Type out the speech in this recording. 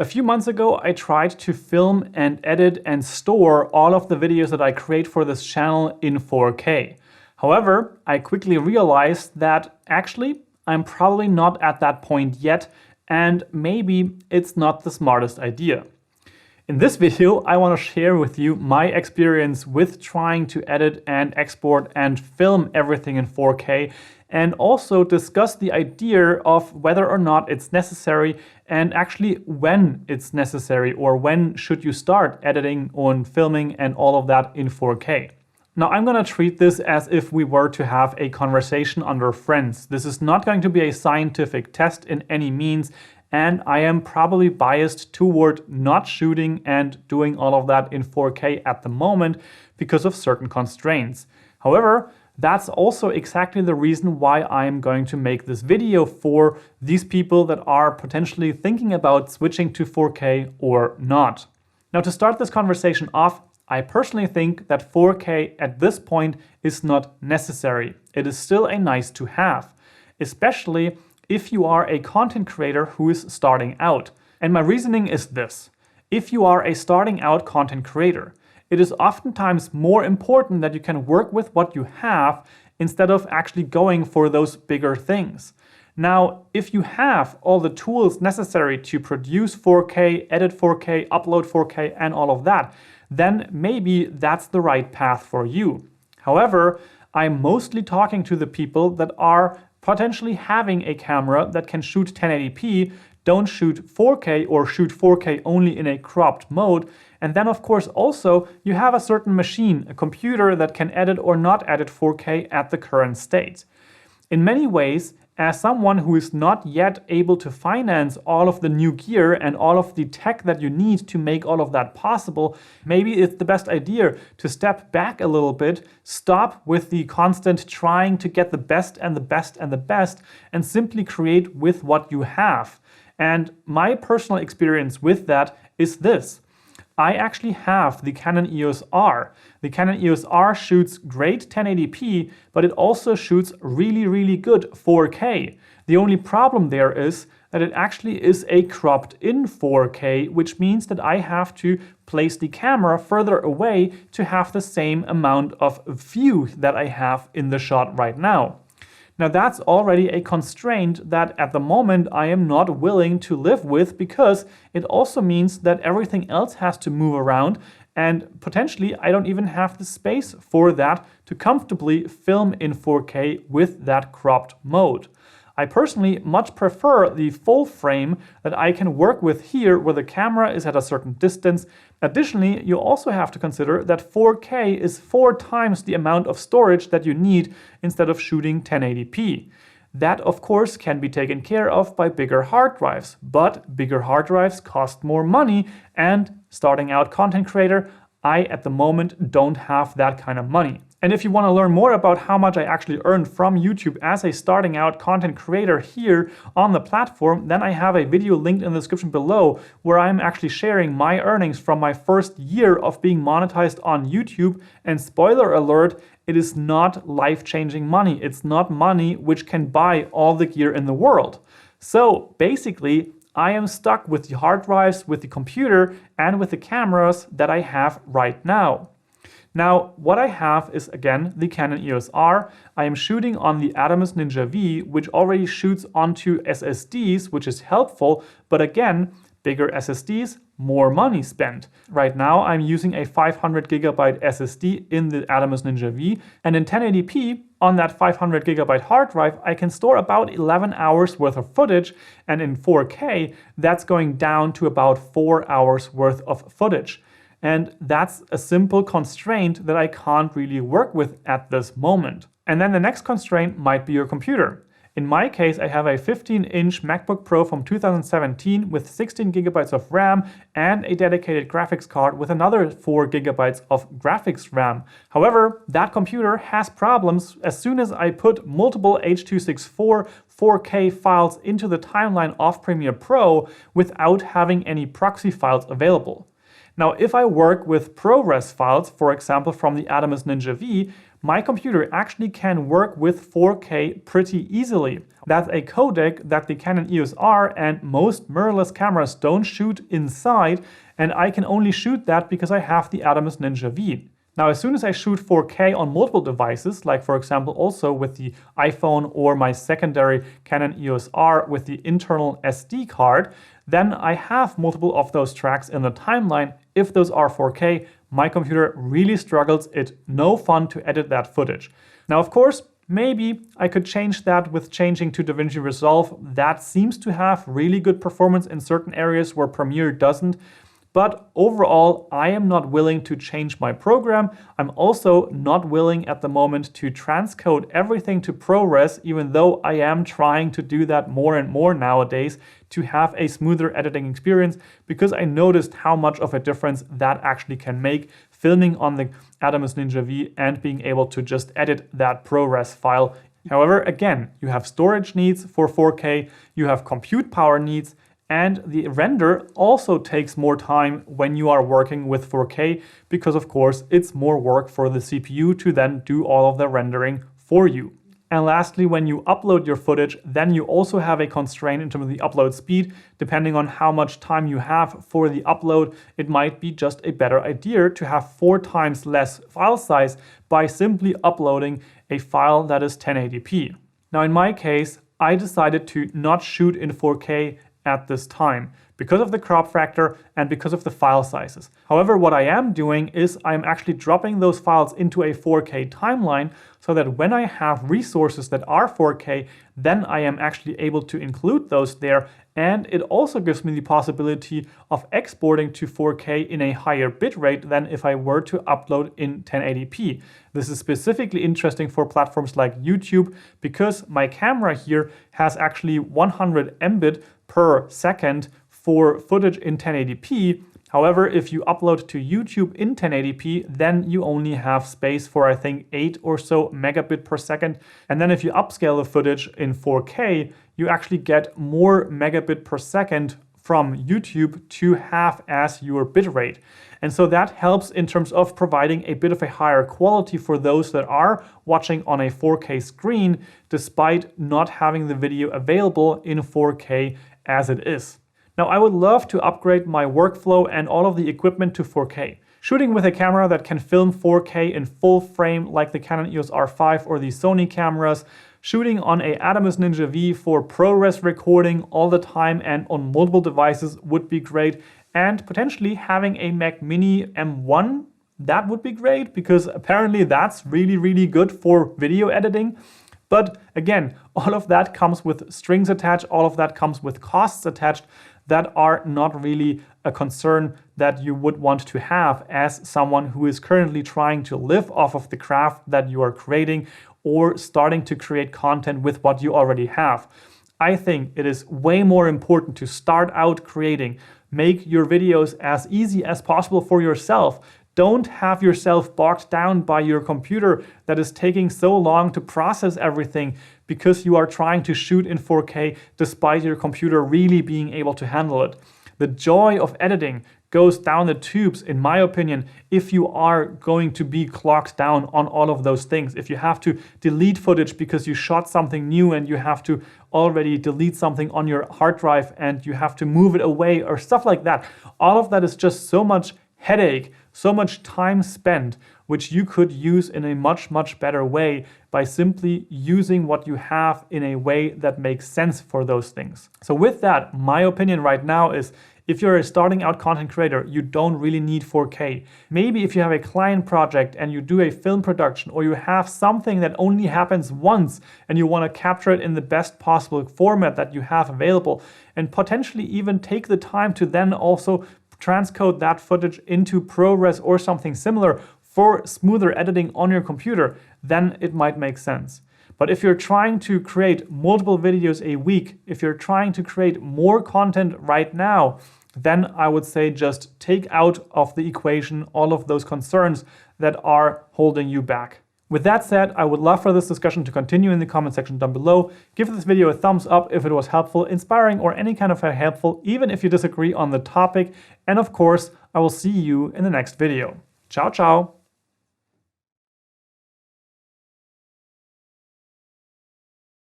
A few months ago, I tried to film and edit and store all of the videos that I create for this channel in 4K. However, I quickly realized that actually I'm probably not at that point yet, and maybe it's not the smartest idea. In this video, I want to share with you my experience with trying to edit and export and film everything in 4K, and also discuss the idea of whether or not it's necessary and actually when it's necessary, or when should you start editing and filming and all of that in 4K. Now, I'm going to treat this as if we were to have a conversation under friends. This is not going to be a scientific test in any means, and I am probably biased toward not shooting and doing all of that in 4K at the moment because of certain constraints. However, that's also exactly the reason why I'm going to make this video for these people that are potentially thinking about switching to 4K or not. Now, to start this conversation off, I personally think that 4K at this point is not necessary. It is still a nice to have, especially if you are a content creator who is starting out. And my reasoning is this: if you are a starting out content creator, it is oftentimes more important that you can work with what you have instead of actually going for those bigger things. Now, if you have all the tools necessary to produce 4K, edit 4K, upload 4K, and all of that, then maybe that's the right path for you. However, I'm mostly talking to the people that are potentially having a camera that can shoot 1080p, don't shoot 4K or shoot 4K only in a cropped mode, and then of course also you have a certain machine, a computer that can edit or not edit 4K at the current state. In many ways, as someone who is not yet able to finance all of the new gear and all of the tech that you need to make all of that possible, maybe it's the best idea to step back a little bit, stop with the constant trying to get the best and the best and the best, and simply create with what you have. And my personal experience with that is this: I actually have the Canon EOS R. The Canon EOS R shoots great 1080p, but it also shoots really good 4K. The only problem there is that it actually is a cropped in 4K, which means that I have to place the camera further away to have the same amount of view that I have in the shot right now. Now, that's already a constraint that at the moment I am not willing to live with, because it also means that everything else has to move around, and potentially I don't even have the space for that to comfortably film in 4K with that cropped mode. I personally much prefer the full frame that I can work with here, where the camera is at a certain distance. Additionally, you also have to consider that 4K is 4 times the amount of storage that you need instead of shooting 1080p. That, of course, can be taken care of by bigger hard drives, but bigger hard drives cost more money, and starting out content creator, I at the moment don't have that kind of money. And if you want to learn more about how much I actually earned from YouTube as a starting out content creator here on the platform, then I have a video linked in the description below where I'm actually sharing my earnings from my first year of being monetized on YouTube. And spoiler alert, it is not life-changing money. It's not money which can buy all the gear in the world. So basically, I am stuck with the hard drives, with the computer, and with the cameras that I have right now. Now, what I have is, again, the Canon EOS R. I am shooting on the Atomos Ninja V, which already shoots onto SSDs, which is helpful, but again, bigger SSDs, more money spent. Right now, I'm using a 500GB SSD in the Atomos Ninja V, and in 1080p, on that 500GB hard drive, I can store about 11 hours worth of footage, and in 4K, that's going down to about 4 hours worth of footage. And that's a simple constraint that I can't really work with at this moment. And then the next constraint might be your computer. In my case, I have a 15-inch MacBook Pro from 2017 with 16GB of RAM and a dedicated graphics card with another 4GB of graphics RAM. However, that computer has problems as soon as I put multiple H.264 4K files into the timeline of Premiere Pro without having any proxy files available. Now, if I work with ProRes files, for example from the Atomos Ninja V, my computer actually can work with 4K pretty easily. That's a codec that the Canon EOS R and most mirrorless cameras don't shoot inside, and I can only shoot that because I have the Atomos Ninja V. Now, as soon as I shoot 4K on multiple devices, like for example also with the iPhone or my secondary Canon EOS R with the internal SD card, then I have multiple of those tracks in the timeline. If those are 4K, my computer really struggles. It's no fun to edit that footage. Now, of course, maybe I could change that with changing to DaVinci Resolve. That seems to have really good performance in certain areas where Premiere doesn't. But overall, I am not willing to change my program. I'm also not willing at the moment to transcode everything to ProRes, even though I am trying to do that more and more nowadays to have a smoother editing experience, because I noticed how much of a difference that actually can make filming on the Atomos Ninja V and being able to just edit that ProRes file. However, again, you have storage needs for 4K, you have compute power needs, and the render also takes more time when you are working with 4K because, of course, it's more work for the CPU to then do all of the rendering for you. And lastly, when you upload your footage, then you also have a constraint in terms of the upload speed. Depending on how much time you have for the upload, it might be just a better idea to have 4 times less file size by simply uploading a file that is 1080p. Now, in my case, I decided to not shoot in 4K at this time because of the crop factor and because of the file sizes. However, what I am doing is I'm actually dropping those files into a 4K timeline so that when I have resources that are 4K, then I am actually able to include those there. And it also gives me the possibility of exporting to 4K in a higher bitrate than if I were to upload in 1080p. This is specifically interesting for platforms like YouTube because my camera here has actually 100 Mbit per second for footage in 1080p. However, if you upload to YouTube in 1080p, then you only have space for, I think, 8 or so megabit per second. And then if you upscale the footage in 4K, you actually get more megabit per second from YouTube to half as your bitrate. And so that helps in terms of providing a bit of a higher quality for those that are watching on a 4K screen, despite not having the video available in 4K as it is. Now, I would love to upgrade my workflow and all of the equipment to 4K. Shooting with a camera that can film 4K in full frame like the Canon EOS R5 or the Sony cameras, shooting on a Atomos Ninja V for ProRes recording all the time and on multiple devices would be great, and potentially having a Mac Mini M1, that would be great because apparently that's really good for video editing. But again, all of that comes with strings attached, all of that comes with costs attached that are not really a concern that you would want to have as someone who is currently trying to live off of the craft that you are creating or starting to create content with what you already have. I think it is way more important to start out creating, make your videos as easy as possible for yourself. Don't have yourself bogged down by your computer that is taking so long to process everything because you are trying to shoot in 4K despite your computer really being able to handle it. The joy of editing goes down the tubes, in my opinion, if you are going to be clocked down on all of those things. If you have to delete footage because you shot something new and you have to already delete something on your hard drive and you have to move it away or stuff like that. All of that is just so much headache, so much time spent, which you could use in a much better way by simply using what you have in a way that makes sense for those things. So with that, my opinion right now is if you're a starting out content creator, you don't really need 4K. Maybe if you have a client project and you do a film production or you have something that only happens once and you want to capture it in the best possible format that you have available and potentially even take the time to then also transcode that footage into ProRes or something similar for smoother editing on your computer, then it might make sense. But if you're trying to create multiple videos a week, if you're trying to create more content right now, then I would say just take out of the equation all of those concerns that are holding you back. With that said, I would love for this discussion to continue in the comment section down below. Give this video a thumbs up if it was helpful, inspiring, or any kind of helpful, even if you disagree on the topic. And of course, I will see you in the next video. Ciao, ciao.